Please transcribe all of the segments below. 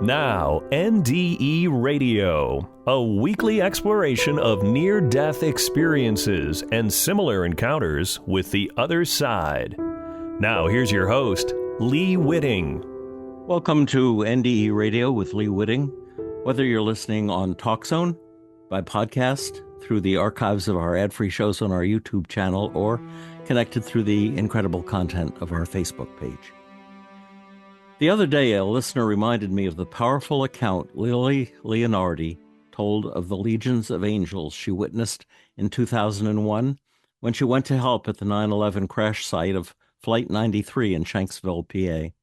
Now, NDE Radio, a weekly exploration of near-death experiences and similar encounters with the other side. Now, here's your host, Lee Witting. Welcome to NDE Radio with Lee Witting. Whether you're listening on TalkZone, by podcast, through the archives of our ad-free shows on our YouTube channel, or connected through the incredible content of our Facebook page. The other day, a listener reminded me of the powerful account Lillie Leonardi told of the legions of angels she witnessed in 2001 when she went to help at the 9/11 crash site of Flight 93 in Shanksville, PA.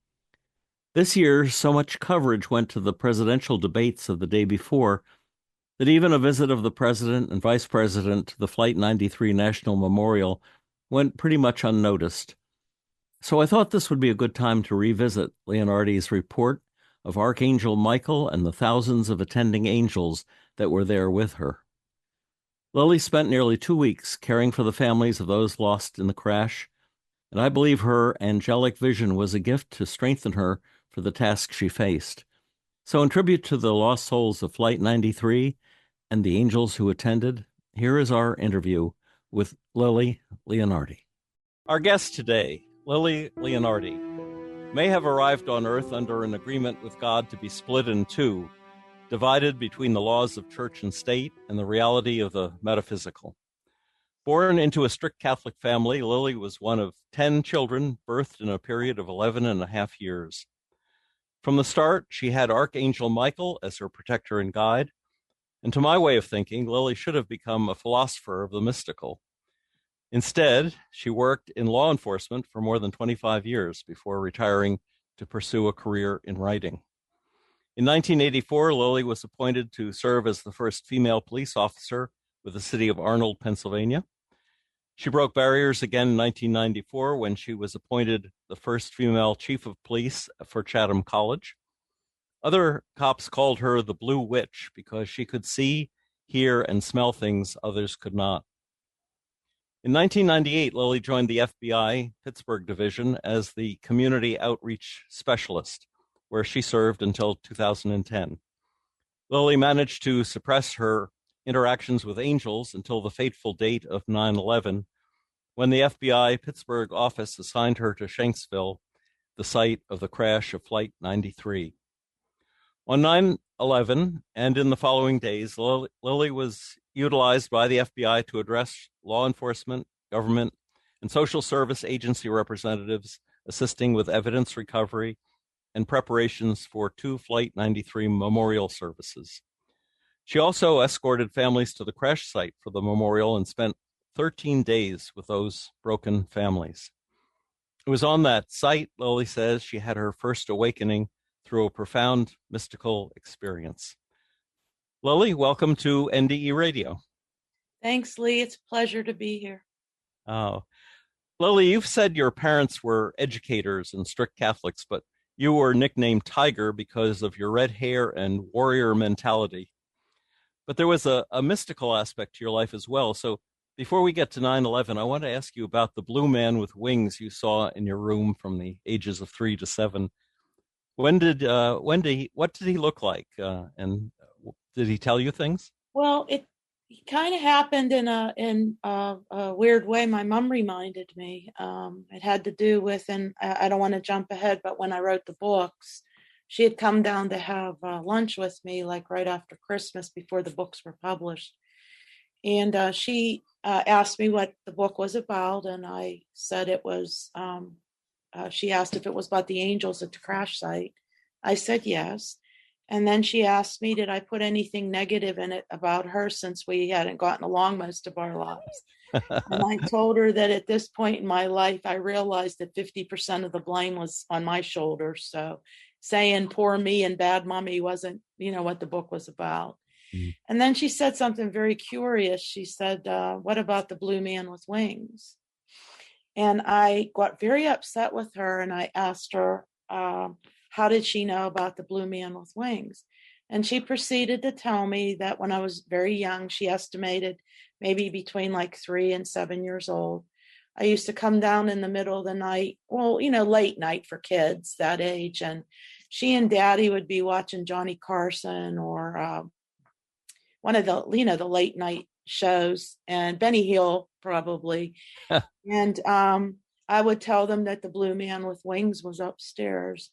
This year, so much coverage went to the presidential debates of the day before that even a visit of the president and vice president to the Flight 93 National Memorial went pretty much unnoticed. So I thought this would be a good time to revisit Leonardi's report of Archangel Michael and the thousands of attending angels that were there with her. Lillie spent nearly 2 weeks caring for the families of those lost in the crash, and I believe her angelic vision was a gift to strengthen her for the task she faced. So in tribute to the lost souls of Flight 93 and the angels who attended, here is our interview with Lillie Leonardi. Our guest today, Lillie Leonardi, may have arrived on Earth under an agreement with God to be split in two, divided between the laws of church and state and the reality of the metaphysical. Born into a strict Catholic family, Lillie was one of 10 children birthed in a period of 11 and a half years. From the start, she had Archangel Michael as her protector and guide, and to my way of thinking, Lillie should have become a philosopher of the mystical. Instead, she worked in law enforcement for more than 25 years before retiring to pursue a career in writing. In 1984, Lillie was appointed to serve as the first female police officer with the city of Arnold, Pennsylvania. She broke barriers again in 1994 when she was appointed the first female chief of police for Chatham College. Other cops called her the Blue Witch because she could see, hear, and smell things others could not. In 1998, Lillie joined the FBI Pittsburgh Division as the Community Outreach Specialist, where she served until 2010. Lillie managed to suppress her interactions with angels until the fateful date of 9/11, when the FBI Pittsburgh office assigned her to Shanksville, the site of the crash of Flight 93. On 9/11 and in the following days, Lillie was utilized by the FBI to address law enforcement, government, and social service agency representatives, assisting with evidence recovery and preparations for 2 Flight 93 memorial services. She also escorted families to the crash site for the memorial and spent 13 days with those broken families. It was on that site, Lillie says, she had her first awakening through a profound mystical experience. Lillie, welcome to NDE Radio. Thanks, Lee. It's a pleasure to be here. Oh, Lillie, you've said your parents were educators and strict Catholics, but you were nicknamed Tiger because of your red hair and warrior mentality. But there was a mystical aspect to your life as well. So before we get to 9/11, I want to ask you about the blue man with wings you saw in your room from the ages of 3 to 7. What did he look like? And did he tell you things? Well, it kind of happened in a weird way. My mom reminded me. It had to do with, and I don't want to jump ahead, but when I wrote the books, she had come down to have lunch with me, like right after Christmas, before the books were published. And she asked me what the book was about, and I said it was. She asked if it was about the angels at the crash site. I said yes. And then she asked me, did I put anything negative in it about her since we hadn't gotten along most of our lives? And I told her that at this point in my life, I realized that 50% of the blame was on my shoulders. So saying poor me and bad mommy wasn't, what the book was about. Mm-hmm. And then she said something very curious. She said, what about the blue man with wings? And I got very upset with her, and I asked her, how did she know about the blue man with wings? And she proceeded to tell me that when I was very young, she estimated maybe between like 3 and 7 years old, I used to come down in the middle of the night, late night for kids that age, and she and Daddy would be watching Johnny Carson or one of the, the late night shows, and Benny Hill probably. And I would tell them that the Blue Man with Wings was upstairs.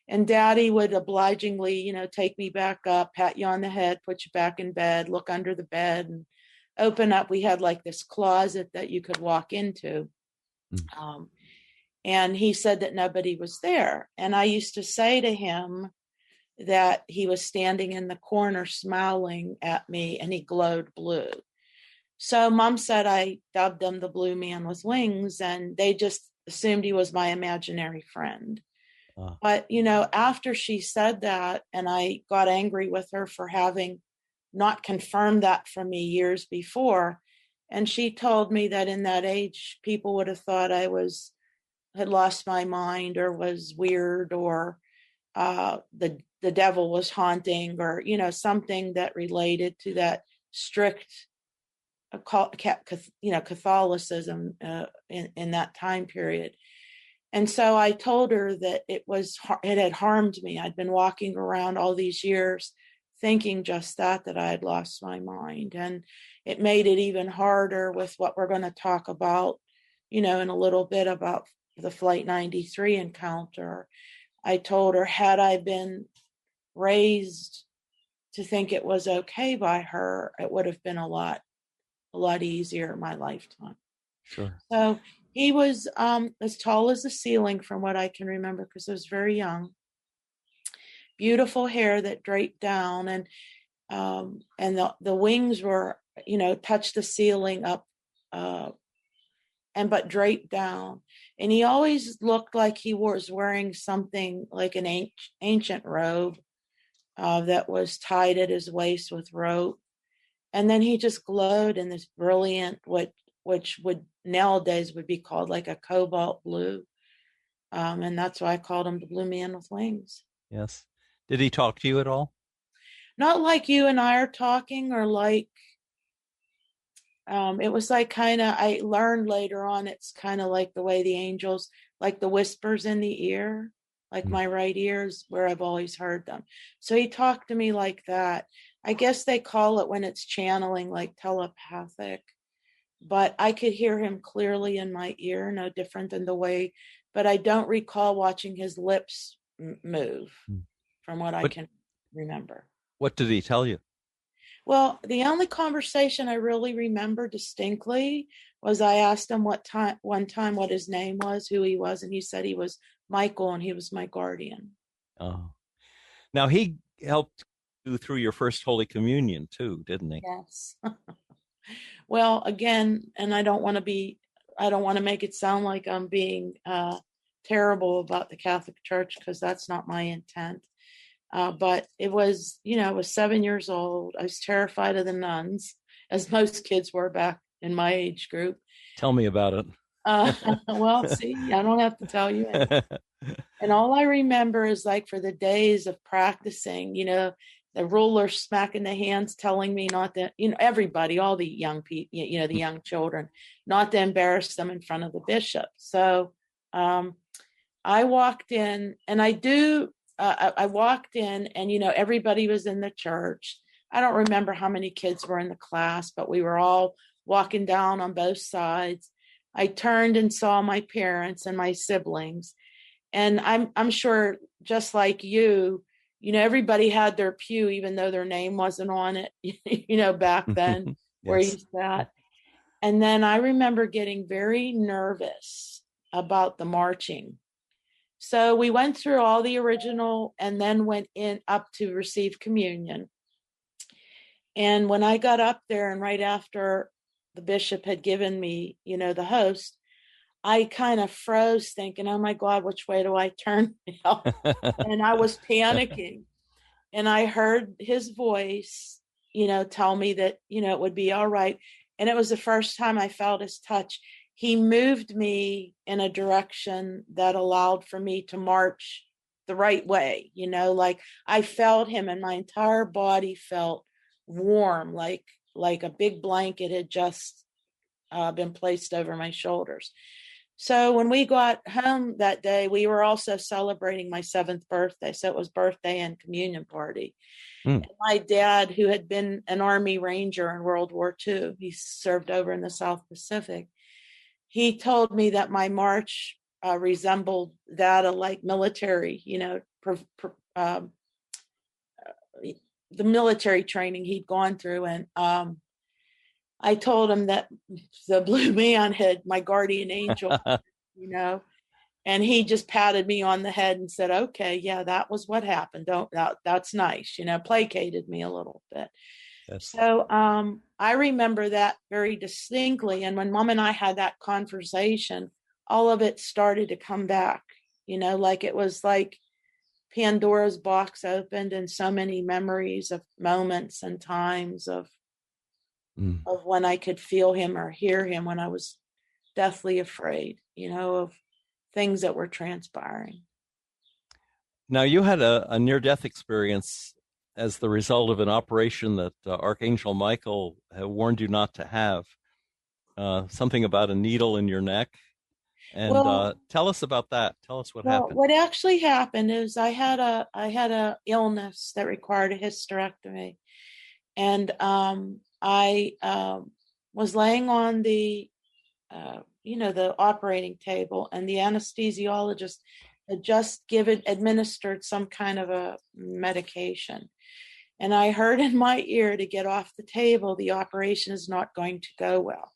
And Daddy would obligingly, take me back up, pat you on the head, put you back in bed, look under the bed, and open up. We had like this closet that you could walk into. And he said that nobody was there. And I used to say to him that he was standing in the corner smiling at me, and he glowed blue. So Mom said I dubbed him the Blue Man with Wings, and they just assumed he was my imaginary friend. But, after she said that, and I got angry with her for having not confirmed that for me years before, and she told me that in that age, people would have thought I had lost my mind or was weird, or the devil was haunting, or, something that related to that strict, Catholicism in that time period. And so I told her that it had harmed me. I'd been walking around all these years thinking just that I had lost my mind. And it made it even harder with what we're going to talk about, in a little bit about the Flight 93 encounter. I told her, had I been raised to think it was okay by her, it would have been a lot easier in my lifetime. Sure. So he was as tall as the ceiling from what I can remember, because I was very young. Beautiful hair that draped down, and the wings were, touched the ceiling up, but draped down. And he always looked like he was wearing something like an ancient robe that was tied at his waist with rope. And then he just glowed in this brilliant, which would nowadays would be called like a cobalt blue. And that's why I called him the Blue Man with Wings. Yes. Did he talk to you at all? Not like you and I are talking, or like, it was like I learned later on, it's kind of like the way the angels, like the whispers in the ear, like my right ear is where I've always heard them. So he talked to me like that. I guess they call it when it's channeling, like telepathic. But I could hear him clearly in my ear, no different than the way, but I don't recall watching his lips move from what I can remember. What did he tell you? Well, the only conversation I really remember distinctly was I asked him one time what his name was, who he was, and he said he was Michael, and he was my guardian. Oh. Now, he helped you through your first Holy Communion too, didn't he? Yes. Well, again, and I don't want to make it sound like I'm being terrible about the Catholic Church, because that's not my intent. But it was, I was 7 years old. I was terrified of the nuns, as most kids were back in my age group. Tell me about it. Well, see, I don't have to tell you anything. And all I remember is, like, for the days of practicing, the ruler smacking the hands, telling me not to, everybody, all the young people, the young children, not to embarrass them in front of the bishop. So I walked in, and I walked in, and, everybody was in the church. I don't remember how many kids were in the class, but we were all walking down on both sides. I turned and saw my parents and my siblings. And I'm sure, just like you, everybody had their pew, even though their name wasn't on it, back then. Yes. Where you sat. And then I remember getting very nervous about the marching. So we went through all the original and then went in up to receive communion. And when I got up there, and right after the bishop had given me, the host, I kind of froze, thinking, oh my God, which way do I turn now? And I was panicking. And I heard his voice, tell me that, it would be all right. And it was the first time I felt his touch. He moved me in a direction that allowed for me to march the right way. Like I felt him, and my entire body felt warm, like a big blanket had just been placed over my shoulders. So when we got home that day, we were also celebrating my 7th birthday. So it was birthday and communion party. Mm. And my dad, who had been an Army Ranger in World War II, he served over in the South Pacific. He told me that my march resembled that of like military, the military training he'd gone through. And I told him that the blue man had my guardian angel, and he just patted me on the head and said, okay, yeah, that was what happened. That's nice, placated me a little bit. Yes. So I remember that very distinctly. And when Mom and I had that conversation, all of it started to come back, like it was like Pandora's box opened, and so many memories of moments and times of when I could feel him or hear him when I was deathly afraid, of things that were transpiring. Now, you had a near-death experience as the result of an operation that Archangel Michael had warned you not to have, something about a needle in your neck. And tell us about that. Tell us what happened. What actually happened is I had a illness that required a hysterectomy, and I was laying on the the operating table, and the anesthesiologist had just administered some kind of a medication. And I heard in my ear to get off the table, the operation is not going to go well.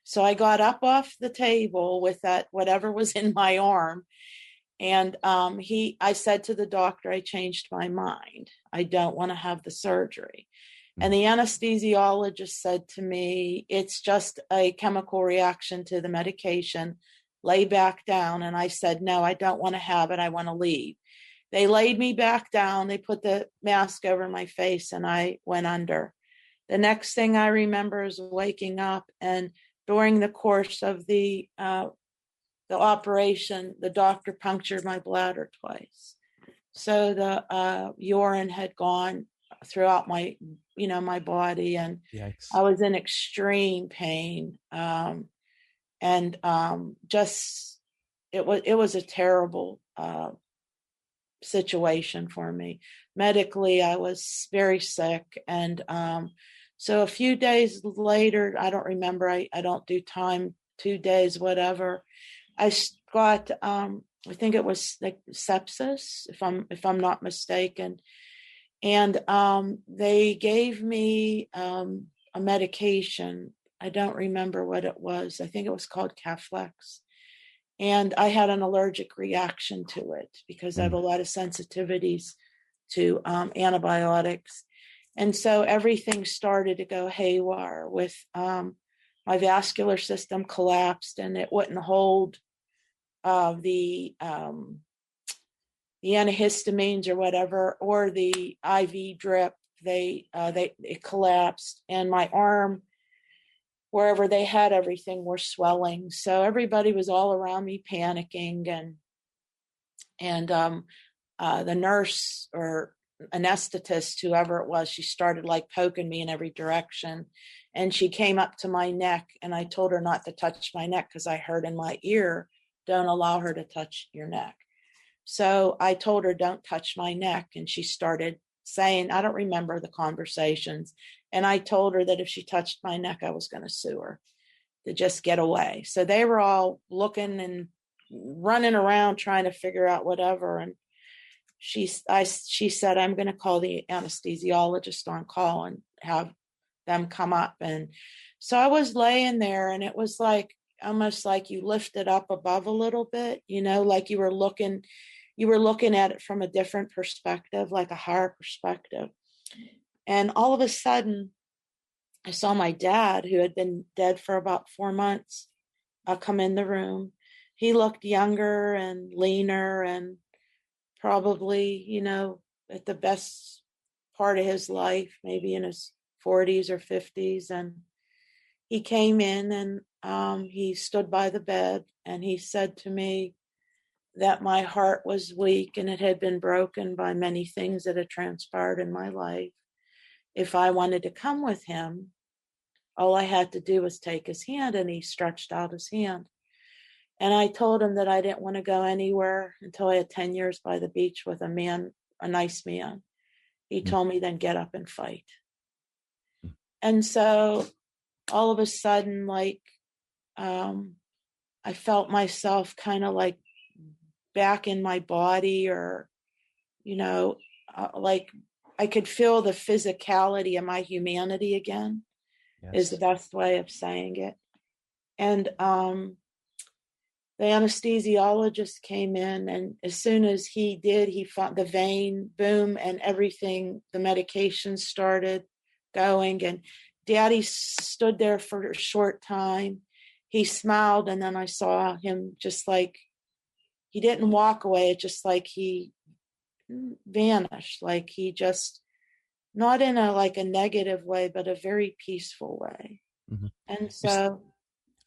So I got up off the table with that, whatever was in my arm. And I said to the doctor, I changed my mind. I don't want to have the surgery. And the anesthesiologist said to me, it's just a chemical reaction to the medication. Lay back down. And I said, no, I don't want to have it. I want to leave. They laid me back down. They put the mask over my face, and I went under. The next thing I remember is waking up, and during the course of the operation, the doctor punctured my bladder twice. So the urine had gone throughout my body, and Yikes. I was in extreme pain. It was a terrible situation for me. Medically, I was very sick. And so a few days later, I don't remember, I don't do time, 2 days, whatever. I got, I think it was like sepsis, if I'm not mistaken. And they gave me a medication. I don't remember what it was. I think it was called Caflex. And I had an allergic reaction to it because I have a lot of sensitivities to antibiotics. And so everything started to go haywire with my vascular system collapsed, and it wouldn't hold the antihistamines or whatever, or the IV drip. It collapsed, and my arm, wherever they had everything, were swelling. So everybody was all around me panicking, and the nurse or anesthetist, whoever it was, she started like poking me in every direction, and she came up to my neck, and I told her not to touch my neck because I heard in my ear, don't allow her to touch your neck. So I told her, don't touch my neck. And she started saying, I don't remember the conversations. And I told her that if she touched my neck, I was going to sue her to just get away. So they were all looking and running around trying to figure out whatever. And she said, I'm going to call the anesthesiologist on call and have them come up. And so I was laying there, and it was like, almost like you lifted up above a little bit, like you were looking at it from a different perspective, like a higher perspective. And all of a sudden, I saw my dad, who had been dead for about 4 months, come in the room. He looked younger and leaner, and probably, at the best part of his life, maybe in his 40s or 50s. And he came in, and he stood by the bed, and he said to me that my heart was weak and it had been broken by many things that had transpired in my life. If I wanted to come with him, all I had to do was take his hand, and he stretched out his hand. And I told him that I didn't want to go anywhere until I had 10 years by the beach with a man, a nice man. He told me, then get up and fight. And so all of a sudden, like, I felt myself kind of like back in my body, or, like I could feel the physicality of my humanity again, is the best way of saying it. And the anesthesiologist came in, and as soon as he did, he found the vein, boom, and everything, the medication started going. And Daddy stood there for a short time. He smiled, and then I saw him just like, he didn't walk away. It's just like he vanished, like he just, not in a negative way, but a very peaceful way. Mm-hmm. And so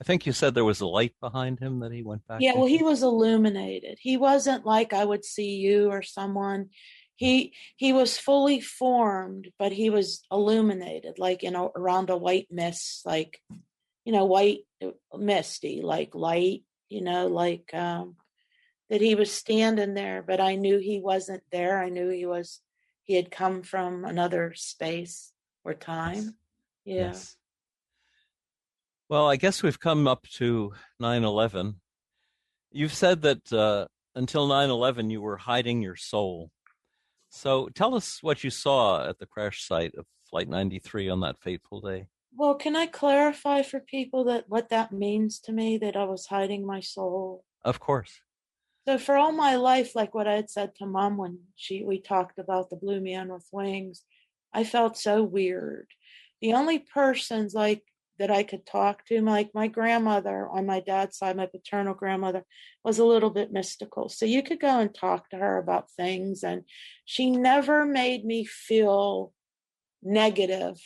I think you said there was a light behind him that he went back. Yeah, well, he was illuminated. He wasn't like I would see you or someone. He was fully formed, but he was illuminated, like around a white mist, like, white misty, like light, that he was standing there, but I knew he wasn't there. I knew he had come from another space or time. Yes. Yeah. Yes. Well, I guess we've come up to 9/11. You've said that until 9/11, you were hiding your soul. So tell us what you saw at the crash site of Flight 93 on that fateful day. Well, can I clarify for people what that means to me, that I was hiding my soul? Of course. So for all my life, like what I had said to Mom when we talked about the blue man with wings, I felt so weird. The only persons like that I could talk to, like my grandmother on my dad's side, my paternal grandmother, was a little bit mystical. So you could go and talk to her about things, and she never made me feel negative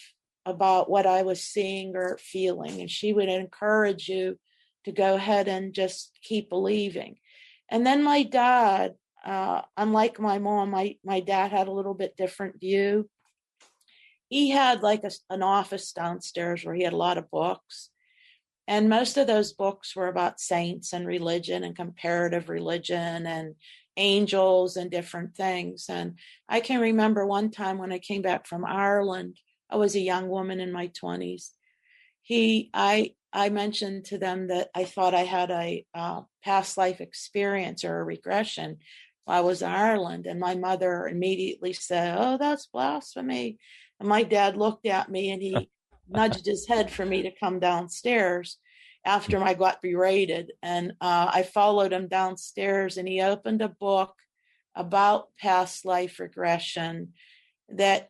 about what I was seeing or feeling. And she would encourage you to go ahead and just keep believing. And then my dad, unlike my mom, my dad had a little bit different view. He had like an office downstairs where he had a lot of books. And most of those books were about saints and religion and comparative religion and angels and different things. And I can remember one time when I came back from Ireland, I was a young woman in my 20s. I mentioned to them that I thought I had a past life experience or a regression while I was in Ireland. And my mother immediately said, "Oh, that's blasphemy." And my dad looked at me and he nudged his head for me to come downstairs after I got berated. And I followed him downstairs, and he opened a book about past life regression that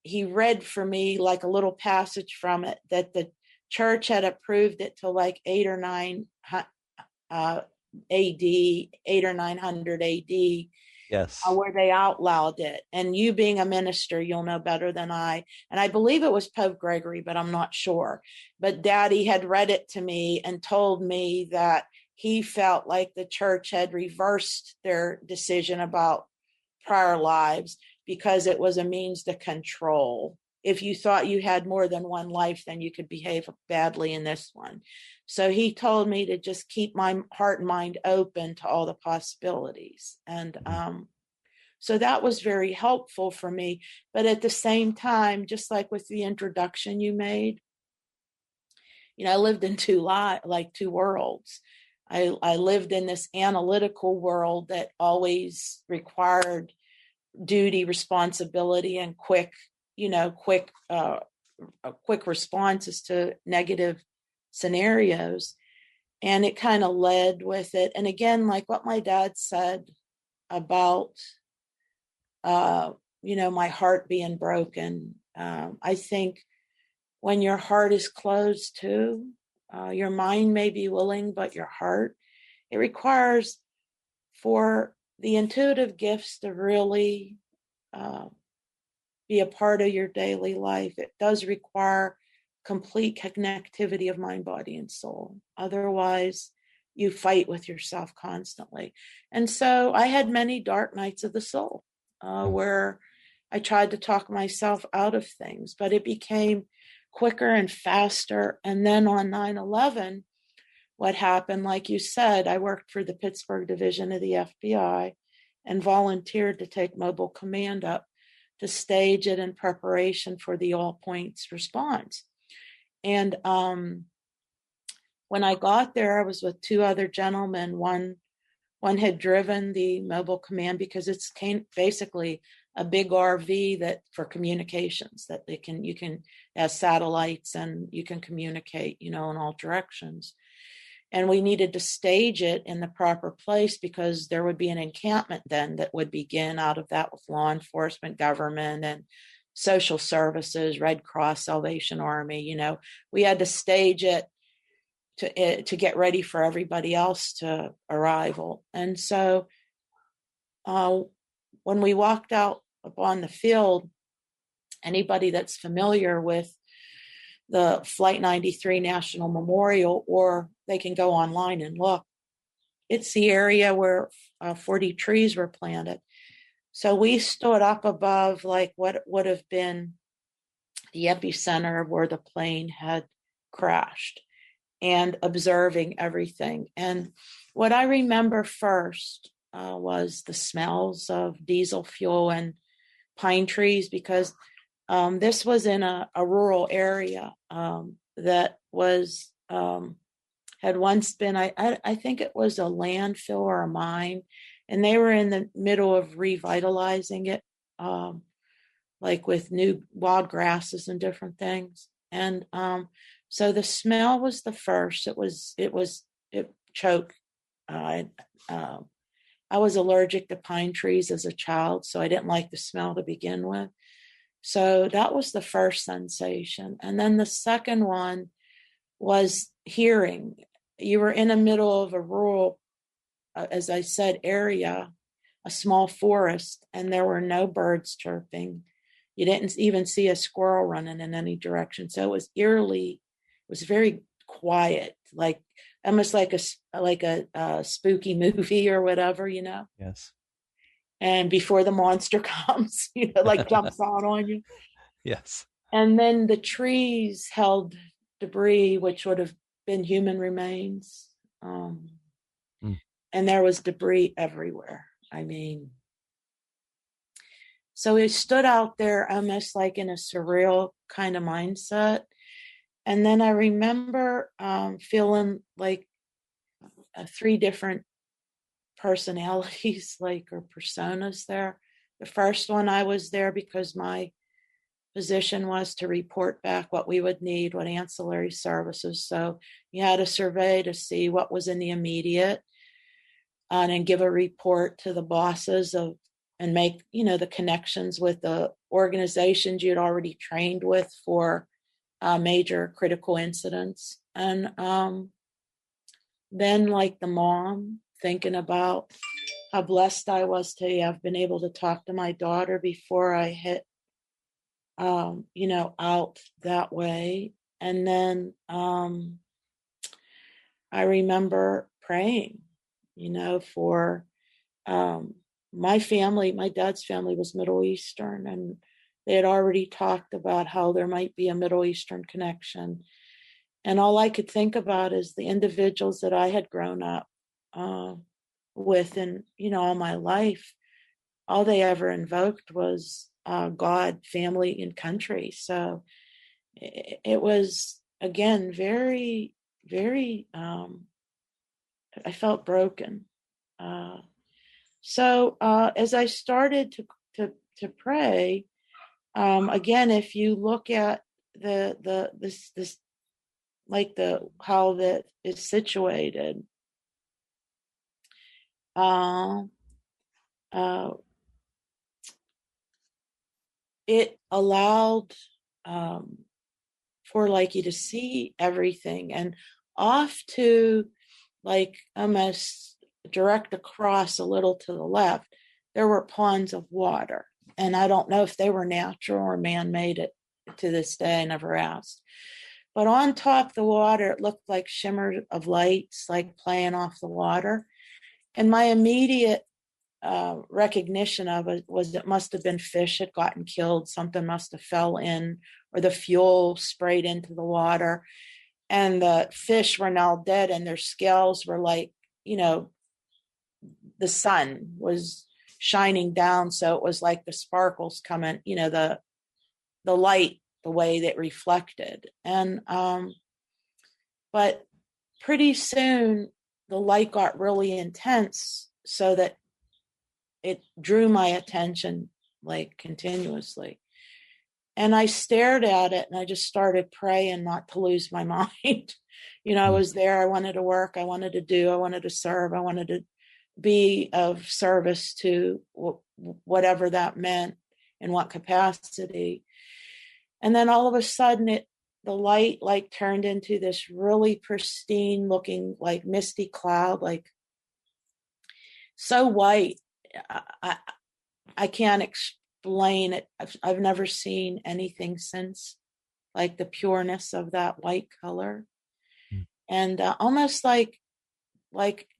he read for me, like a little passage from it, that the church had approved it to like 8 or 9 AD, 8 or 900 AD. Yes. Where they outlawed it. And you being a minister, you'll know better than I. And I believe it was Pope Gregory, but I'm not sure. But Daddy had read it to me and told me that he felt like the church had reversed their decision about prior lives because it was a means to control. If you thought you had more than one life, then you could behave badly in this one. So he told me to just keep my heart and mind open to all the possibilities. And so that was very helpful for me. But at the same time, just like with the introduction you made, I lived in two worlds. I lived in this analytical world that always required duty, responsibility, and quick responses to negative scenarios. And it kind of led with it. And again, like what my dad said about, my heart being broken. I think when your heart is closed too, your mind may be willing, but your heart, it requires for the intuitive gifts to really be a part of your daily life. It does require complete connectivity of mind, body, and soul. Otherwise, you fight with yourself constantly. And so I had many dark nights of the soul where I tried to talk myself out of things, but it became quicker and faster. And then on 9/11, what happened, like you said, I worked for the Pittsburgh division of the FBI and volunteered to take mobile command up to stage it in preparation for the all points response. And when I got there, I was with two other gentlemen. One had driven the mobile command because it's basically a big RV that for communications that you can has satellites and you can communicate, in all directions. And we needed to stage it in the proper place because there would be an encampment then that would begin out of that with law enforcement, government, and social services, Red Cross, Salvation Army. We had to stage it to get ready for everybody else to arrival. And so when we walked out upon the field, anybody that's familiar with the Flight 93 National Memorial, or they can go online and look, it's the area where 40 trees were planted. So we stood up above like what would have been the epicenter where the plane had crashed and observing everything. And what I remember first was the smells of diesel fuel and pine trees, because this was in a rural area that was had once been, I think it was a landfill or a mine, and they were in the middle of revitalizing it, like with new wild grasses and different things. And so the smell was the first. It choked. I was allergic to pine trees as a child, so I didn't like the smell to begin with. So that was the first sensation. And then the second one was hearing. You were in the middle of a rural, as I said, area, a small forest, and there were no birds chirping. You didn't even see a squirrel running in any direction. So it was eerily, it was very quiet, like almost like a spooky movie or whatever, Yes. And before the monster comes, like jumps out on you. Yes. And then the trees held debris, which would have been human remains. And there was debris everywhere. I mean, so we stood out there almost like in a surreal kind of mindset. And then I remember feeling like 3 different personalities, or personas there. The first one, I was there because my position was to report back what we would need, what ancillary services. So you had a survey to see what was in the immediate, and then give a report to the bosses and make, the connections with the organizations you'd already trained with for major critical incidents. And then like the mom, thinking about how blessed I was to have been able to talk to my daughter before I hit, out that way. And then I remember praying, for my family. My dad's family was Middle Eastern, and they had already talked about how there might be a Middle Eastern connection. And all I could think about is the individuals that I had grown up with, and all my life, all they ever invoked was God, family, and country. So it was, again, very, very, I felt broken. So as I started to pray, again, if you look at this like how that is situated, it allowed for you to see everything, and off to almost direct across a little to the left, there were ponds of water. And I don't know if they were natural or man-made. It to this day, I never asked. But on top of the water, it looked like shimmer of lights, playing off the water. And my immediate recognition of it was it must have been fish had gotten killed. Something must have fell in, or the fuel sprayed into the water. and the fish were now dead, and their scales were like, the sun was shining down, so it was like the sparkles coming, the light, the way that reflected. And but pretty soon the light got really intense, so that it drew my attention like continuously. And I stared at it, and I just started praying not to lose my mind. I was there. I wanted to work. I wanted to serve. I wanted to be of service to whatever that meant, in what capacity. And then all of a sudden the light like turned into this really pristine looking, like misty cloud, like so white. I can't explain it. I've never seen anything since, like the pureness of that white color. And almost like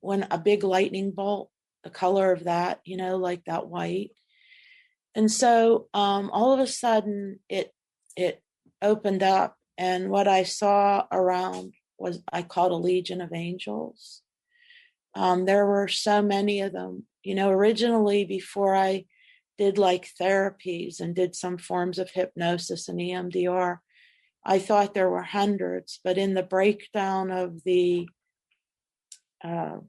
when a big lightning bolt, the color of that, like that white. And so all of a sudden it opened up, and what I saw around was, I called a legion of angels. There were so many of them. Originally, before I did like therapies and did some forms of hypnosis and EMDR, I thought there were hundreds, but in the breakdown of the, through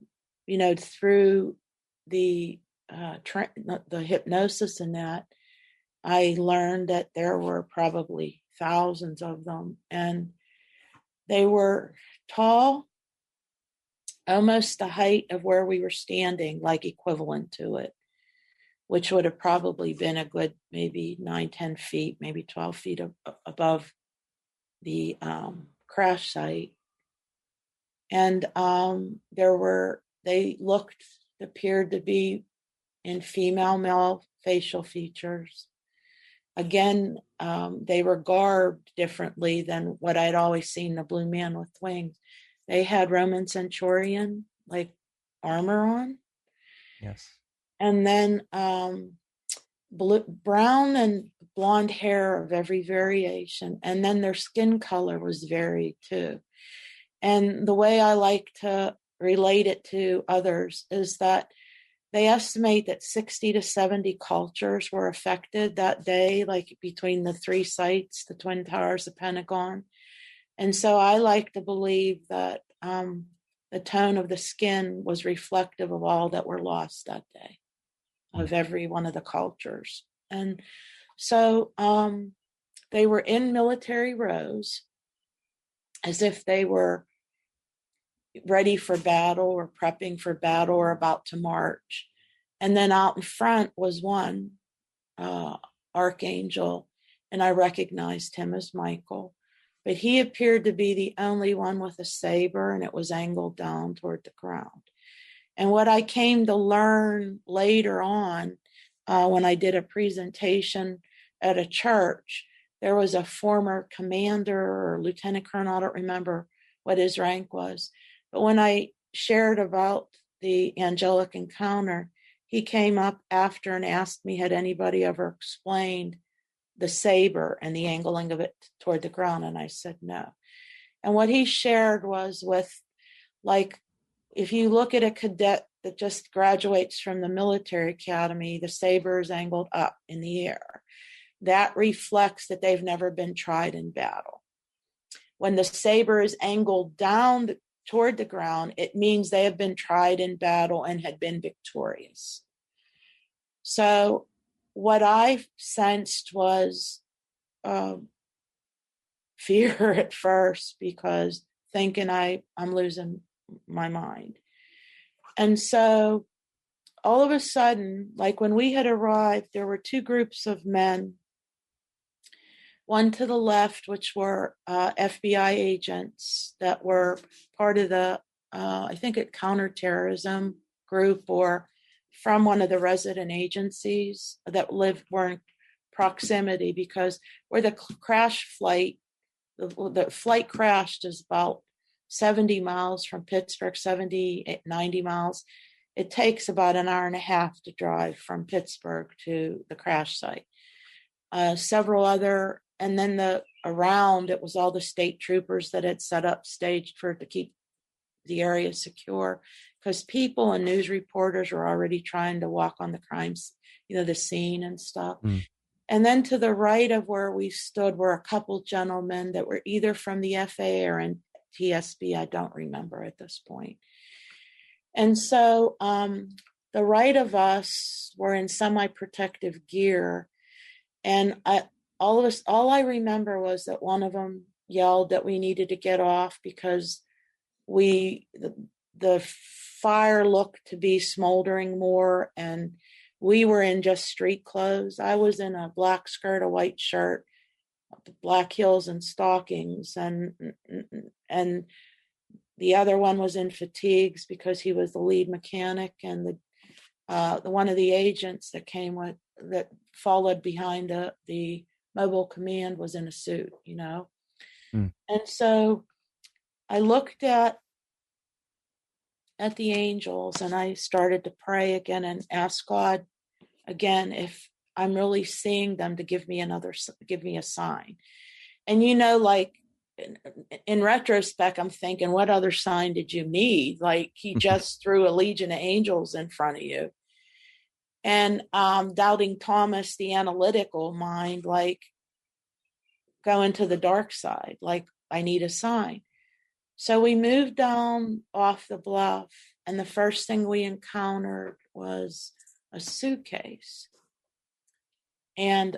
the hypnosis and that, I learned that there were probably thousands of them, and they were tall, almost the height of where we were standing, like equivalent to it, which would have probably been a good maybe 9-10 feet, maybe 12 feet above the crash site. And they appeared to be in female, male facial features. Again, they were garbed differently than what I'd always seen the blue man with wings. They had Roman centurion like armor on. Yes. And then brown and blonde hair of every variation. And then their skin color was varied too. And the way I like to relate it to others is that they estimate that 60 to 70 cultures were affected that day, like between the three sites, the Twin Towers, the Pentagon. And so I like to believe that the tone of the skin was reflective of all that were lost that day, of every one of the cultures. And so they were in military rows, as if they were ready for battle or prepping for battle or about to march. And then out in front was one archangel, and I recognized him as Michael. But he appeared to be the only one with a saber, and it was angled down toward the ground. And what I came to learn later on, when I did a presentation at a church, there was a former commander or lieutenant colonel, I don't remember what his rank was. But when I shared about the angelic encounter, he came up after and asked me, had anybody ever explained the saber and the angling of it toward the ground? And I said no. And what he shared was with, like, if you look at a cadet that just graduates from the military academy, the saber is angled up in the air. That reflects that they've never been tried in battle. When the saber is angled down toward the ground, it means they have been tried in battle and had been victorious. So what I sensed was fear at first, because thinking I'm losing my mind. And so all of a sudden, like when we had arrived, there were two groups of men. One to the left, which were FBI agents that were part of the, I think, a counterterrorism group, or from one of the resident agencies that were in proximity, because where the crash flight, the flight crashed is about 70 miles from Pittsburgh, 90 miles. It takes about an hour and a half to drive from Pittsburgh to the crash site. Several other and then it was all the state troopers that had set up staged to keep the area secure, because people and news reporters were already trying to walk on the crimes, the scene and stuff. And then to the right of where we stood were a couple gentlemen that were either from the FAA or in TSB. I don't remember at this point. And so the right of us were in semi-protective gear. And all I remember was that one of them yelled that we needed to get off because the fire looked to be smoldering more, and we were in just street clothes. I was in a black skirt, a white shirt, black heels and stockings, and the other one was in fatigues because he was the lead mechanic, and the one of the agents that followed behind the mobile command was in a suit, And so I looked at the angels, and I started to pray again and ask God again if I'm really seeing them to give me a sign. And like in retrospect, I'm thinking, what other sign did you need? Like, he just threw a legion of angels in front of you. And doubting Thomas, the analytical mind, like, go into the dark side, like, I need a sign. So we moved down off the bluff, and the first thing we encountered was a suitcase. And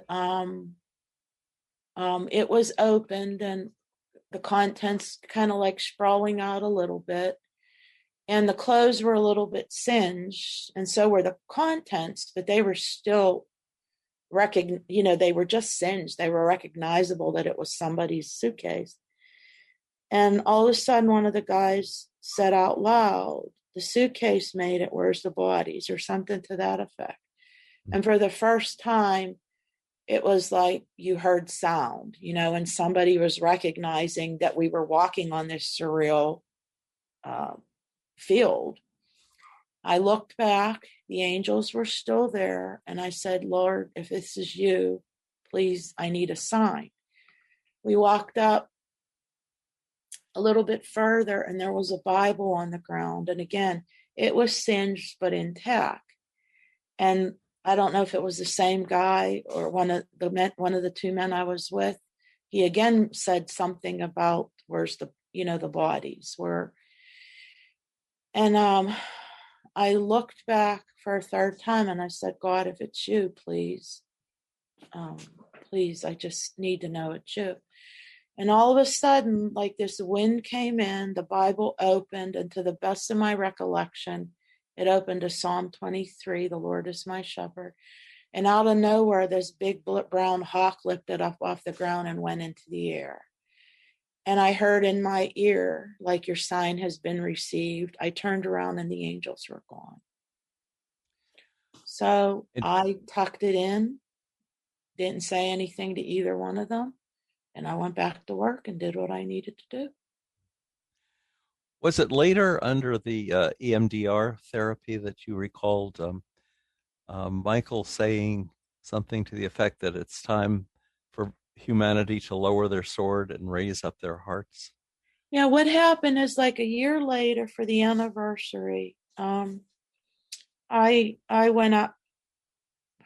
it was opened, and the contents kind of like sprawling out a little bit. And the clothes were a little bit singed, and so were the contents, but they were still they were just singed. They were recognizable that it was somebody's suitcase. And all of a sudden, one of the guys said out loud, "The suitcase made it, where's the bodies?" or something to that effect. And for the first time, it was like you heard sound, and somebody was recognizing that we were walking on this surreal field. I looked back, the angels were still there, and I said, "Lord, if this is you, please, I need a sign." We walked up a little bit further, and there was a Bible on the ground. And again, it was singed but intact. And I don't know if it was the same guy or one of the two men I was with. He again said something about where's the bodies were. And I looked back for a third time, and I said, "God, if it's you, please, please, I just need to know it's you." And all of a sudden, like this wind came in, the Bible opened, and to the best of my recollection, it opened to Psalm 23, "The Lord is my shepherd." And out of nowhere, this big brown hawk lifted up off the ground and went into the air. And I heard in my ear, like, "Your sign has been received." I turned around and the angels were gone. So I tucked it in, didn't say anything to either one of them. And I went back to work and did what I needed to do. Was it later under the EMDR therapy that you recalled Michael saying something to the effect that it's time for humanity to lower their sword and raise up their hearts? Yeah, what happened is, like, a year later for the anniversary, I went up.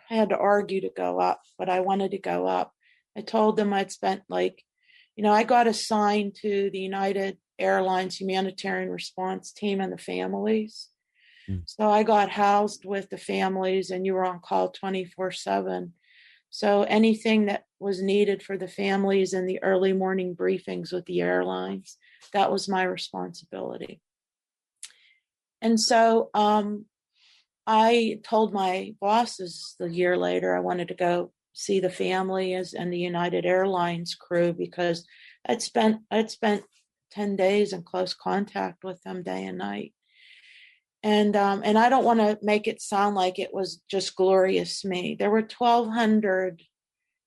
I had to argue to go up, but I wanted to go up. I told them I'd spent I got assigned to the United Airlines humanitarian response team and the families. So I got housed with the families, and you were on call 24/7. So anything that was needed for the families in the early morning briefings with the airlines, that was my responsibility. And so I told my bosses the year later I wanted to go see the families and the United Airlines crew, because I'd spent 10 days in close contact with them day and night. And I don't want to make it sound like it was just glorious me. There were 1,200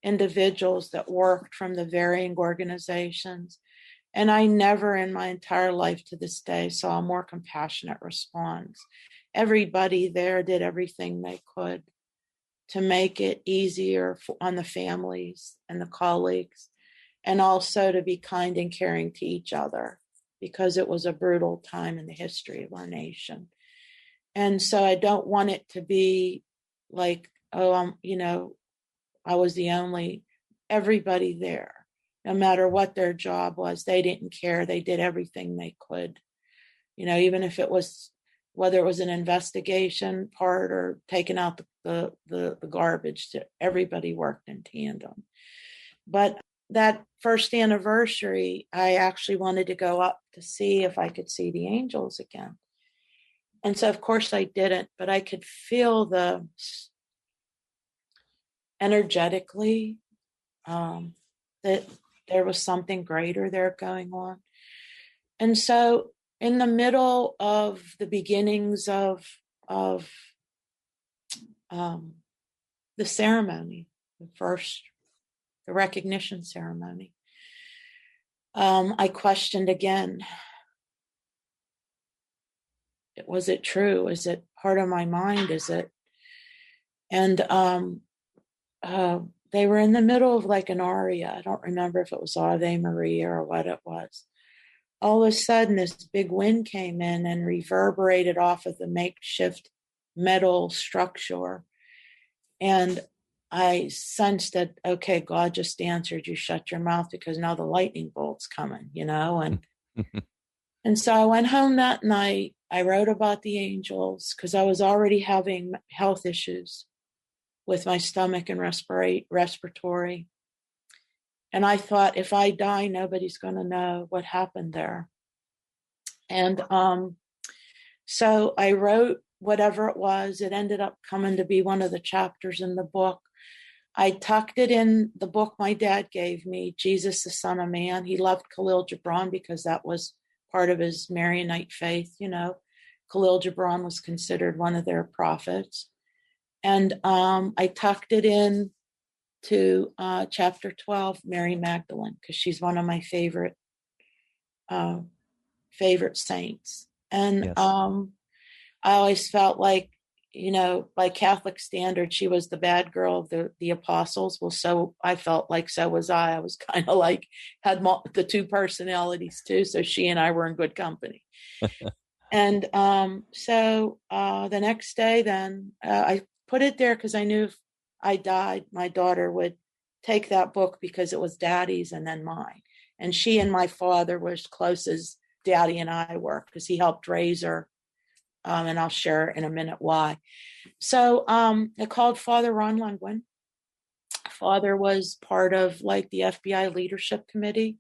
individuals that worked from the varying organizations. And I never in my entire life to this day saw a more compassionate response. Everybody there did everything they could to make it easier on the families and the colleagues, and also to be kind and caring to each other, because it was a brutal time in the history of our nation. And so I don't want it to be like, oh, I was the only, everybody there, no matter what their job was, they didn't care. They did everything they could, even if it was, whether it was an investigation part or taking out the garbage, everybody worked in tandem. But that first anniversary, I actually wanted to go up to see if I could see the angels again. And so, of course, I didn't, but I could feel energetically that there was something greater there going on. And so in the middle of the beginnings of the ceremony, the recognition ceremony, I questioned again, was it true? Is it part of my mind? Is it? And they were in the middle of like an aria. I don't remember if it was Ave Maria or what it was. All of a sudden, this big wind came in and reverberated off of the makeshift metal structure. And I sensed that, okay, God just answered, you shut your mouth, because now the lightning bolt's coming, and and so I went home that night. I wrote about the angels because I was already having health issues with my stomach and respiratory. And I thought, if I die, nobody's going to know what happened there. And so I wrote whatever it was. It ended up coming to be one of the chapters in the book. I tucked it in the book my dad gave me, Jesus, the Son of Man. He loved Khalil Gibran because that was part of his Maronite faith. Khalil Gibran was considered one of their prophets. And I tucked it in to chapter 12, Mary Magdalene, because she's one of my favorite saints. And yes. I always felt like, by Catholic standards, she was the bad girl of the apostles. Well, so I felt like so was I. I was kind of like, had the two personalities too. So she and I were in good company. And so the next day then, I put it there because I knew if I died, my daughter would take that book because it was Daddy's and then mine. And she and my father were as close as Daddy and I were because he helped raise her. And I'll share in a minute why. So I called Father Ron Lundgren. Father was part of like the FBI leadership committee.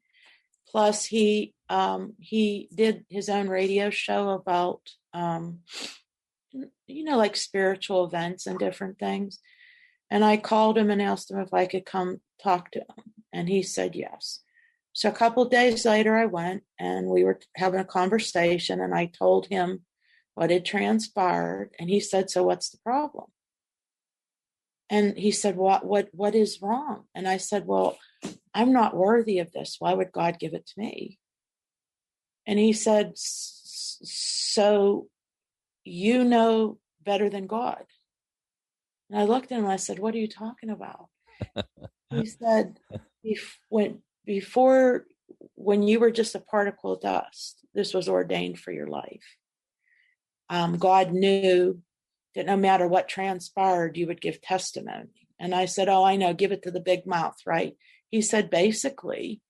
Plus he did his own radio show about, like spiritual events and different things. And I called him and asked him if I could come talk to him. And he said yes. So a couple of days later, I went and we were having a conversation and I told him what had transpired. And he said, so what's the problem? And he said, what is wrong? And I said, well, I'm not worthy of this. Why would God give it to me? And he said, so you know better than God. And I looked at him and I said, what are you talking about? He said, when you were just a particle of dust, this was ordained for your life. God knew that no matter what transpired, you would give testimony. And I said, oh, I know, give it to the big mouth, right? He said, basically.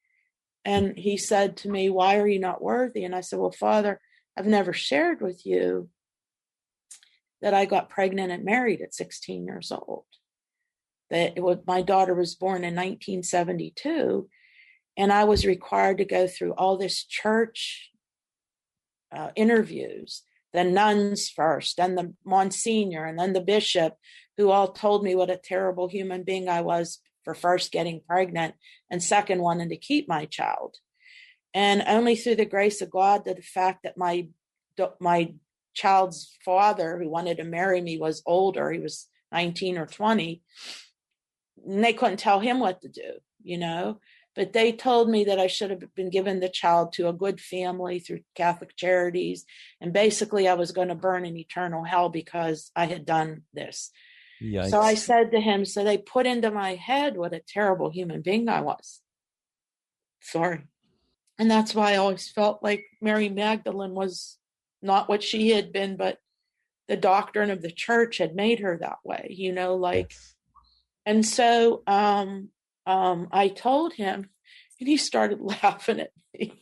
And he said to me, why are you not worthy? And I said, well, Father, I've never shared with you that I got pregnant and married at 16 years old. My daughter was born in 1972, and I was required to go through all this church interviews, the nuns first, and the Monsignor, and then the bishop, who all told me what a terrible human being I was for first getting pregnant, and second, wanting to keep my child. And only through the grace of God, the fact that my child's father, who wanted to marry me, was older, he was 19 or 20, and they couldn't tell him what to do, but they told me that I should have been given the child to a good family through Catholic Charities. And basically I was going to burn in eternal hell because I had done this. Yikes. So I said to him, so they put into my head what a terrible human being I was. Sorry. And that's why I always felt like Mary Magdalene was not what she had been, but the doctrine of the church had made her that way, Yes. And so I told him, and he started laughing at me.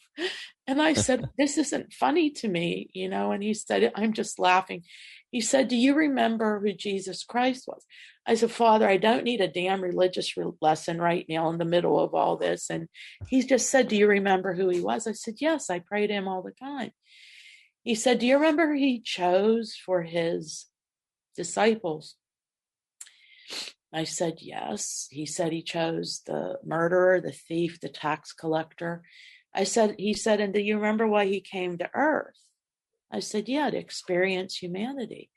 And I said, this isn't funny to me, and he said, I'm just laughing. He said, do you remember who Jesus Christ was? I said, Father, I don't need a damn religious lesson right now in the middle of all this. And he just said, do you remember who he was? I said, yes, I pray to him all the time. He said, do you remember who he chose for his disciples? I said, yes. He said he chose the murderer, the thief, the tax collector. He said, and do you remember why he came to earth? I said, yeah, to experience humanity.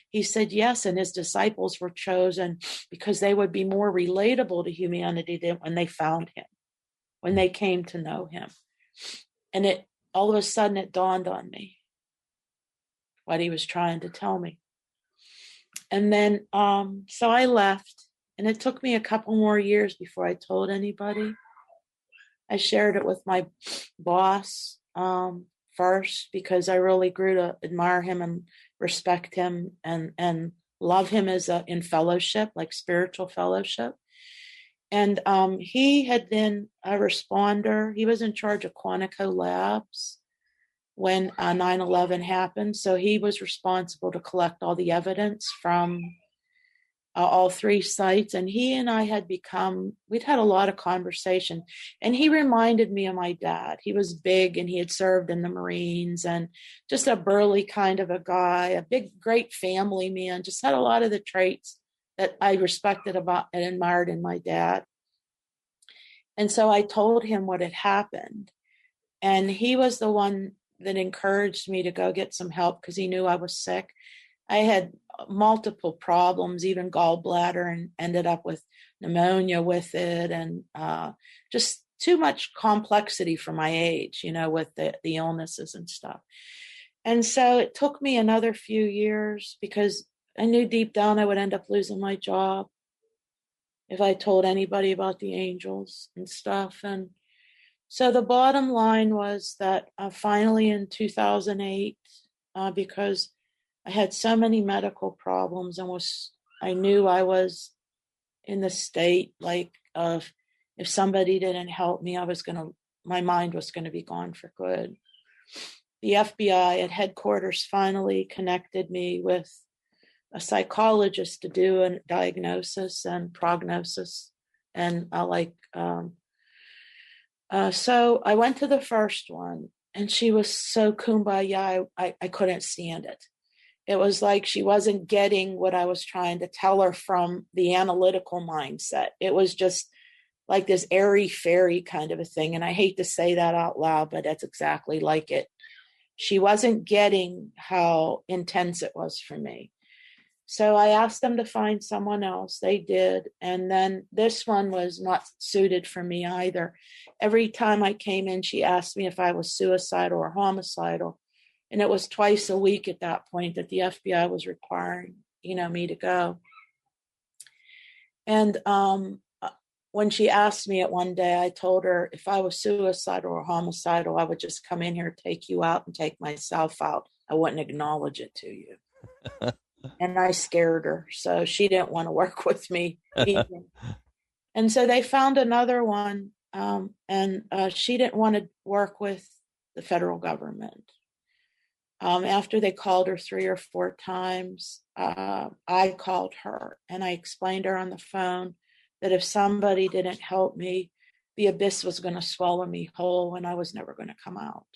He said, yes, and his disciples were chosen because they would be more relatable to humanity than when they found him, when they came to know him. And all of a sudden it dawned on me what he was trying to tell me. And then, so I left, and it took me a couple more years before I told anybody. I shared it with my boss first because I really grew to admire him and respect him and love him in fellowship, like spiritual fellowship. And he had been a responder. He was in charge of Quantico Labs when 9/11 happened. So he was responsible to collect all the evidence from all three sites. And he and I we'd had a lot of conversation. And he reminded me of my dad. He was big and he had served in the Marines and just a burly kind of a guy, a big, great family man, just had a lot of the traits that I respected about and admired in my dad. And so I told him what had happened. And he was the one that encouraged me to go get some help because he knew I was sick. I had multiple problems, even gallbladder, and ended up with pneumonia with it, and just too much complexity for my age, with the illnesses and stuff. And so it took me another few years because I knew deep down I would end up losing my job if I told anybody about the angels and stuff. And so the bottom line was that finally in 2008, because I had so many medical problems and I knew I was in the state of if somebody didn't help me, my mind was going to be gone for good. The FBI at headquarters finally connected me with a psychologist to do a diagnosis and prognosis. And so I went to the first one, and she was so kumbaya, I couldn't stand it. It was like she wasn't getting what I was trying to tell her from the analytical mindset. It was just like this airy-fairy kind of a thing. And I hate to say that out loud, but that's exactly like it. She wasn't getting how intense it was for me. So I asked them to find someone else. They did. And then this one was not suited for me either. Every time I came in, she asked me if I was suicidal or homicidal. And it was twice a week at that point that the FBI was requiring, me to go. And when she asked me it one day, I told her if I was suicidal or homicidal, I would just come in here, take you out, and take myself out. I wouldn't acknowledge it to you. And I scared her. So she didn't want to work with me either. And so they found another one. And she didn't want to work with the federal government. After they called her 3 or 4 times, I called her and I explained to her on the phone that if somebody didn't help me, the abyss was going to swallow me whole and I was never going to come out.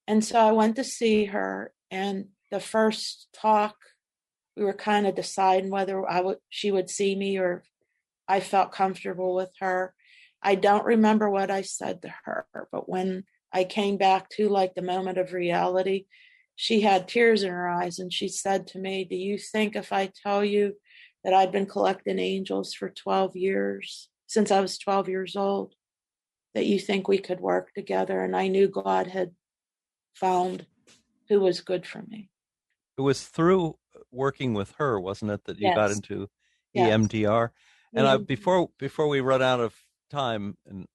And so I went to see her, and the first talk, we were kind of deciding whether she would see me or I felt comfortable with her. I don't remember what I said to her, but when I came back to the moment of reality, she had tears in her eyes and she said to me, do you think if I tell you that I'd been collecting angels for 12 years, since I was 12 years old, that you think we could work together? And I knew God had found who was good for me. It was through working with her, wasn't it, that you got Yes. into Yes. EMDR? And EMDR. before we run out of time, and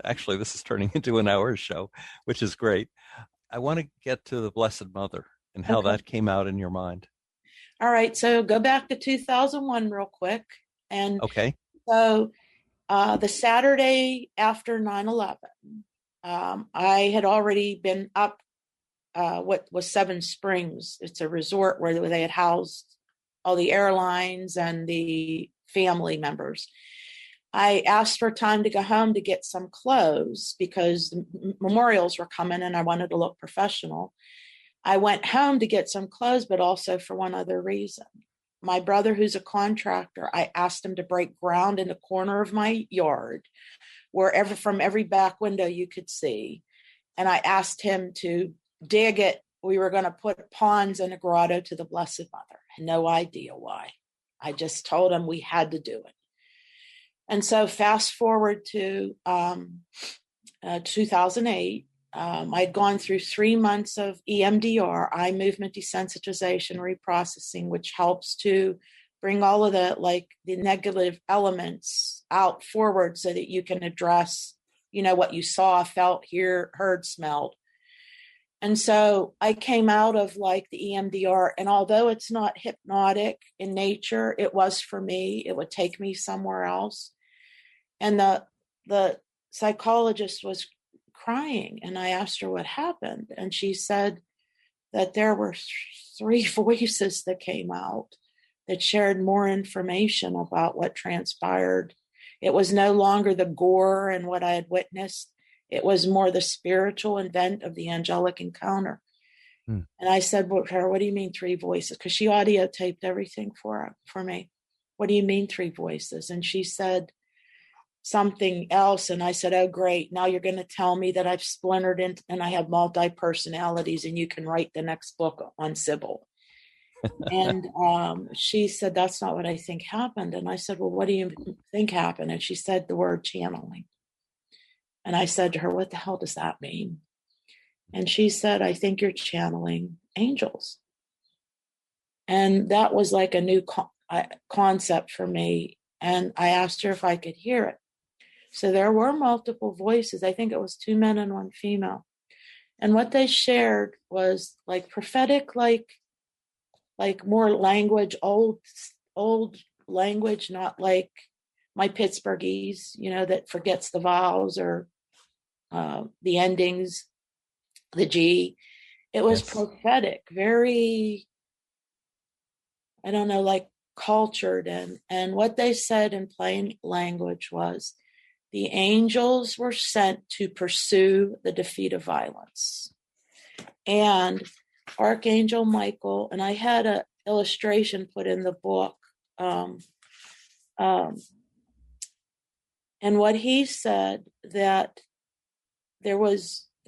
actually this is turning into an hour show, which is great. I want to get to the Blessed Mother and how Okay. that came out in your mind. All right. So go back to 2001 real quick. And Okay. so the Saturday after 9/11, I had already been up what was Seven Springs. It's a resort where they had housed all the airlines and the family members. I asked for time to go home to get some clothes because the memorials were coming and I wanted to look professional. I went home to get some clothes, but also for one other reason. My brother, who's a contractor, I asked him to break ground in the corner of my yard, wherever from every back window you could see. And I asked him to dig it. We were going to put ponds and a grotto to the Blessed Mother. I had no idea why. I just told him we had to do it. And so fast forward to 2008, I'd gone through 3 months of EMDR, eye movement desensitization reprocessing, which helps to bring all of the negative elements out forward so that you can address, what you saw, felt, heard, smelled. And so I came out of the EMDR, and although it's not hypnotic in nature, it was for me. It would take me somewhere else. And the psychologist was crying, and I asked her what happened. And she said that there were 3 voices that came out that shared more information about what transpired. It was no longer the gore and what I had witnessed. It was more the spiritual event of the angelic encounter. And I said, what do you mean 3 voices? Because she audio taped everything for me. What do you mean 3 voices? And she said something else. And I said, oh, great. Now you're going to tell me that I've splintered in, and I have multi-personalities, and you can write the next book on Sybil. And she said, that's not what I think happened. And I said, well, what do you think happened? And she said the word channeling. And I said to her, what the hell does that mean? And she said, I think you're channeling angels. And that was like a new concept for me. And I asked her if I could hear it. So there were multiple voices. I think it was 2 men and 1 female. And what they shared was prophetic, more language, old language, not like my Pittsburghese, that forgets the vowels or the endings, the G. It was prophetic, very, I don't know, cultured. And what they said in plain language was the angels were sent to pursue the defeat of violence. And Archangel Michael, and I had an illustration put in the book. And what he said, that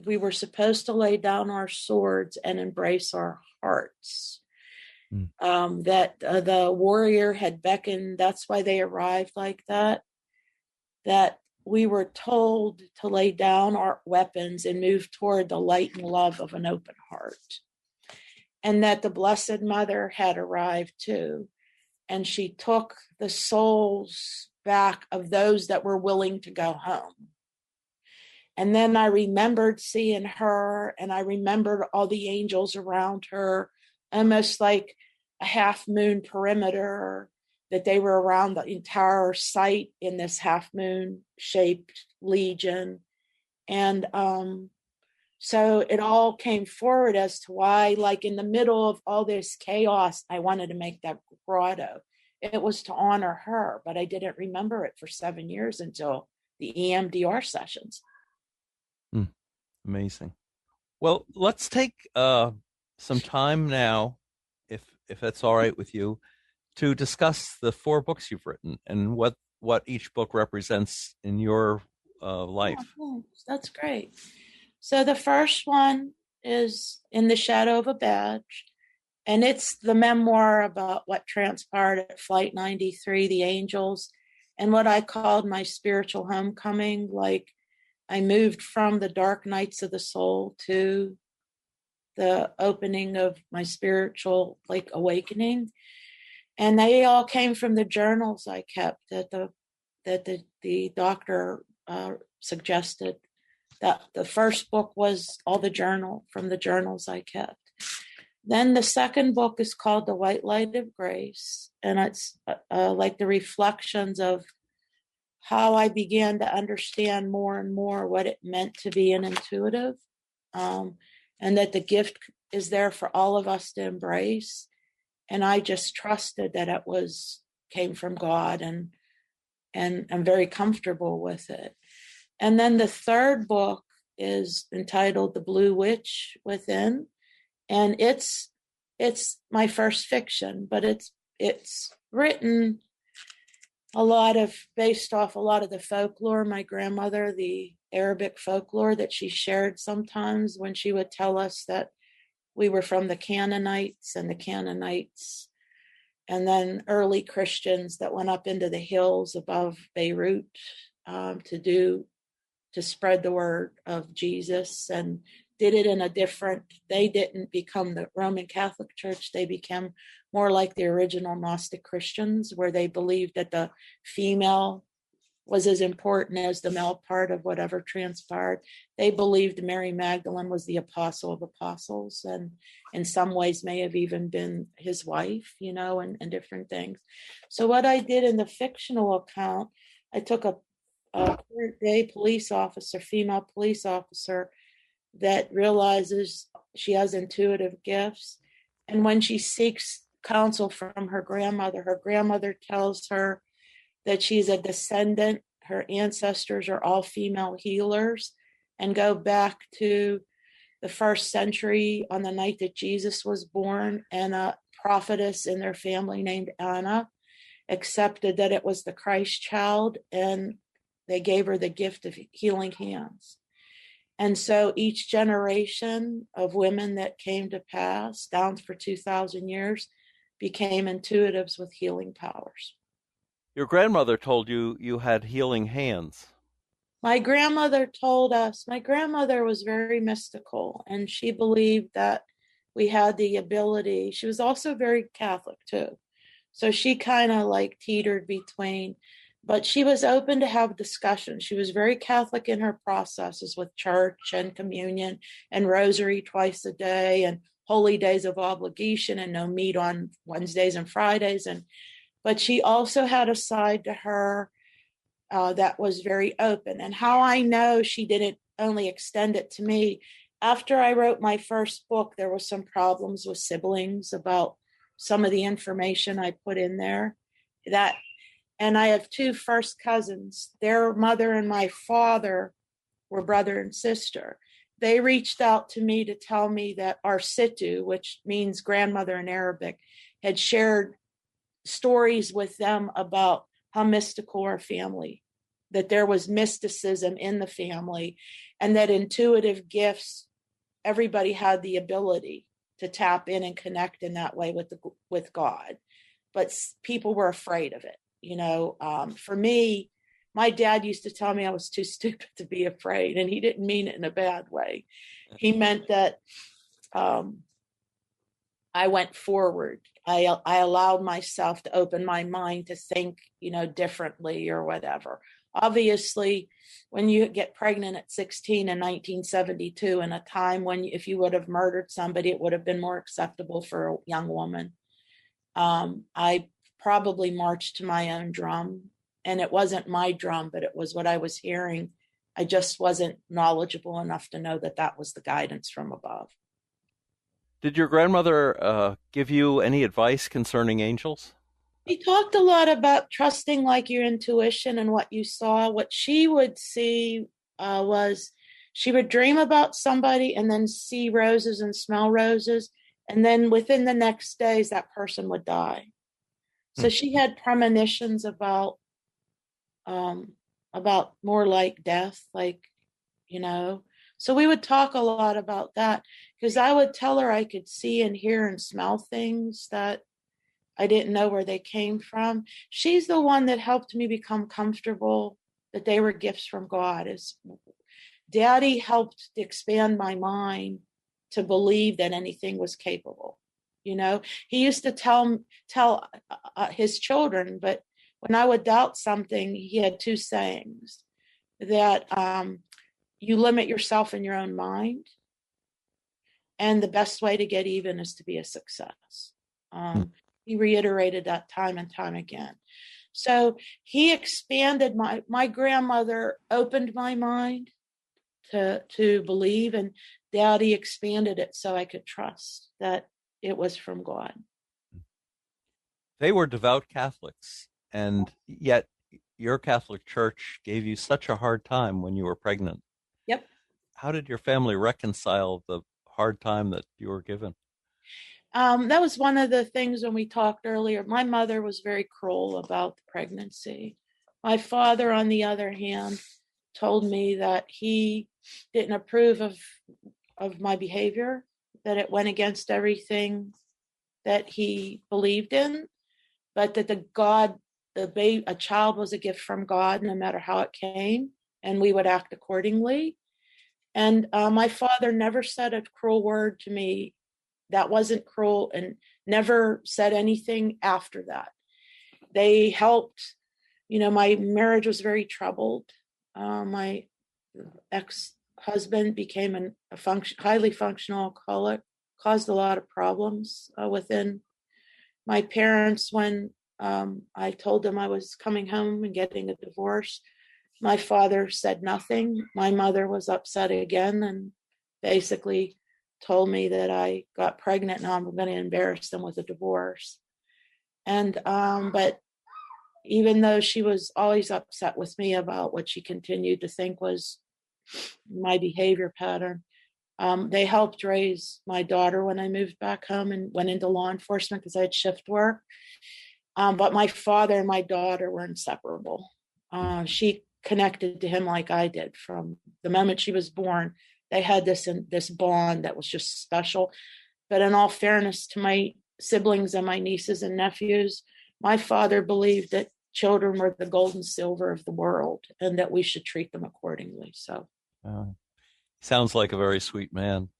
we were supposed to lay down our swords and embrace our hearts. That the warrior had beckoned, that's why they arrived like that. That we were told to lay down our weapons and move toward the light and love of an open heart. And that the Blessed Mother had arrived too. And she took the souls back of those that were willing to go home. And then I remembered seeing her, and I remembered all the angels around her, almost like a half moon perimeter, that they were around the entire site in this half moon shaped legion. And so it all came forward as to why, in the middle of all this chaos, I wanted to make that grotto. It was to honor her, but I didn't remember it for 7 years until the EMDR sessions. Amazing. Well, let's take some time now, if that's all right with you, to discuss the 4 books you've written and what each book represents in your life. Oh, that's great. So the first one is In the Shadow of a Badge, and it's the memoir about what transpired at Flight 93, the angels, and what I called my spiritual homecoming. I moved from the dark nights of the soul to the opening of my spiritual awakening. And they all came from the journals I kept that the doctor suggested. That the first book was all from the journals I kept. Then the second book is called The White Light of Grace, and it's like the reflections of how I began to understand more and more what it meant to be an intuitive, and that the gift is there for all of us to embrace. And I just trusted that it came from God, and I'm very comfortable with it. And then the third book is entitled The Blue Witch Within. And it's my first fiction, but it's written based off a lot of the folklore. My grandmother, the Arabic folklore that she shared sometimes when she would tell us that we were from the Canaanites, and then early Christians that went up into the hills above Beirut to spread the word of Jesus, and did it in they didn't become the Roman Catholic Church. They became more like the original Gnostic Christians, where they believed that the female was as important as the male part of whatever transpired. They believed Mary Magdalene was the apostle of apostles, and in some ways may have even been his wife, and different things. So what I did in the fictional account, I took a current day female police officer that realizes she has intuitive gifts. And when she seeks counsel from her grandmother tells her that she's a descendant. Her ancestors are all female healers and go back to the 1st century on the night that Jesus was born, and a prophetess in their family named Anna accepted that it was the Christ child, and they gave her the gift of healing hands. And so each generation of women that came to pass down for 2,000 years became intuitives with healing powers. Your grandmother told you you had healing hands. My grandmother was very mystical, and she believed that we had the ability. She was also very Catholic too. So she kind of teetered between, but she was open to have discussions. She was very Catholic in her processes with church and communion and rosary twice a day and holy days of obligation and no meat on Wednesdays and Fridays. But she also had a side to her that was very open. And how I know she didn't only extend it to me, after I wrote my first book, there was some problems with siblings about some of the information I put in there. And I have 2 first cousins. Their mother and my father were brother and sister. They reached out to me to tell me that our situ, which means grandmother in Arabic, had shared stories with them about how mystical our family, that there was mysticism in the family, and that intuitive gifts, everybody had the ability to tap in and connect in that way with God. But people were afraid of it. For me, my dad used to tell me I was too stupid to be afraid, and he didn't mean it in a bad way. He meant that I went forward. I allowed myself to open my mind to think, differently or whatever. Obviously, when you get pregnant at 16 in 1972, in a time when if you would have murdered somebody, it would have been more acceptable for a young woman. I probably marched to my own drum, and it wasn't my drum, but it was what I was hearing. I just wasn't knowledgeable enough to know that that was the guidance from above. Did your grandmother give you any advice concerning angels? She talked a lot about trusting your intuition and what you saw. What she would see was she would dream about somebody and then see roses and smell roses. And then within the next days, that person would die. So she had premonitions about more like death, So we would talk a lot about that, because I would tell her I could see and hear and smell things that I didn't know where they came from. She's the one that helped me become comfortable that they were gifts from God. Daddy helped expand my mind to believe that anything was capable. He used to tell his children, but when I would doubt something, he had two sayings that you limit yourself in your own mind, and the best way to get even is to be a success. He reiterated that time and time again. So he expanded my grandmother opened my mind to believe, and Daddy expanded it so I could trust that it was from God. They were devout Catholics, and yet your Catholic Church gave you such a hard time when you were pregnant. Yep. How did your family reconcile the hard time that you were given? That was one of the things when we talked earlier. My mother was very cruel about the pregnancy. My father, on the other hand, told me that he didn't approve of my behavior, that it went against everything that he believed in, but that a child was a gift from God, no matter how it came, and we would act accordingly. And my father never said a cruel word to me that wasn't cruel, and never said anything after that. They helped. My marriage was very troubled. My ex-husband became a highly functional alcoholic, caused a lot of problems within my parents. When I told them I was coming home and getting a divorce, my father said nothing. My mother was upset again and basically told me that I got pregnant and I'm going to embarrass them with a divorce. And but even though she was always upset with me about what she continued to think was my behavior pattern, they helped raise my daughter when I moved back home and went into law enforcement because I had shift work. But my father and my daughter were inseparable. She connected to him like I did from the moment she was born. They had this bond that was just special. But in all fairness to my siblings and my nieces and nephews, my father believed that children were the gold and silver of the world and that we should treat them accordingly. So sounds like a very sweet man.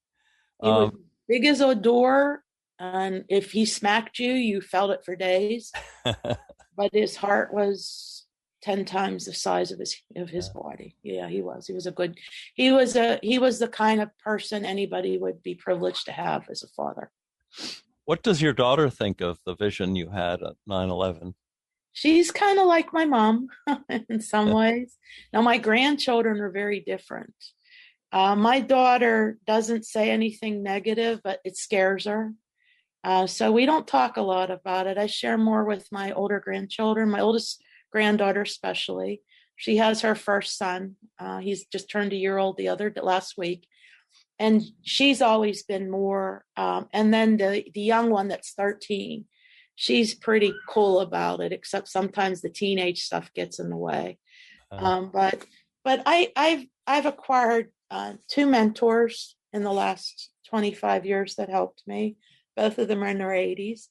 He was big as a door, and if he smacked you, you felt it for days. But his heart was 10 times the size of his body. Yeah, he was the kind of person anybody would be privileged to have as a father. What does your daughter think of the vision you had at 9/11? She's kind of like my mom in some ways. Now, my grandchildren are very different. My daughter doesn't say anything negative, but it scares her. So we don't talk a lot about it. I share more with my older grandchildren, my oldest granddaughter especially. She has her first son. He's just turned a year old last week. And she's always been more, and then the young one that's 13, she's pretty cool about it, except sometimes the teenage stuff gets in the way. But I've acquired two mentors in the last 25 years that helped me. Both of them are in their 80s.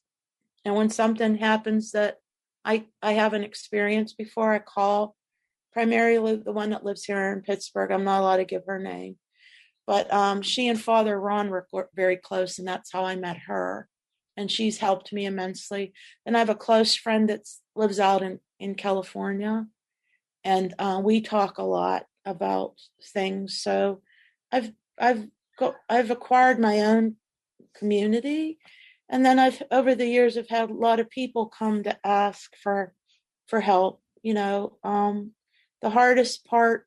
And when something happens that I haven't experienced before, I call primarily the one that lives here in Pittsburgh. I'm not allowed to give her name. But she and Father Ron were very close, and that's how I met her. And she's helped me immensely. And I have a close friend that lives out in California, and we talk a lot about things. So I've acquired my own community, and then over the years I've had a lot of people come to ask for help. The hardest part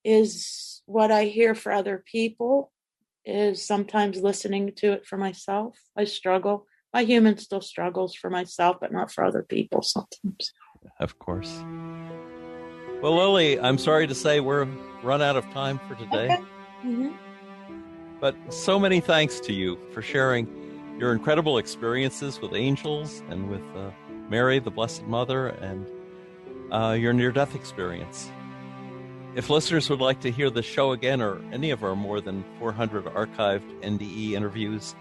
is what I hear for other people is sometimes listening to it for myself. I struggle. My human still struggles for myself, but not for other people sometimes. Of course. Well, Lillie, I'm sorry to say we're run out of time for today. Okay. Mm-hmm. But so many thanks to you for sharing your incredible experiences with angels and with Mary, the Blessed Mother, and your near-death experience. If listeners would like to hear the show again or any of our more than 400 archived NDE interviews,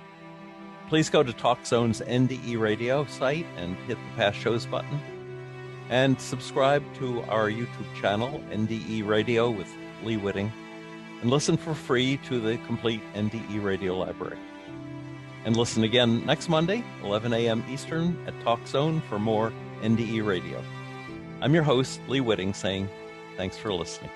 please go to TalkZone's NDE Radio site and hit the Past Shows button. And subscribe to our YouTube channel, NDE Radio with Lee Witting. and listen for free to the complete NDE Radio library. And listen again next Monday, 11 a.m. Eastern at Talk Zone for more NDE Radio. I'm your host, Lee Witting, saying thanks for listening.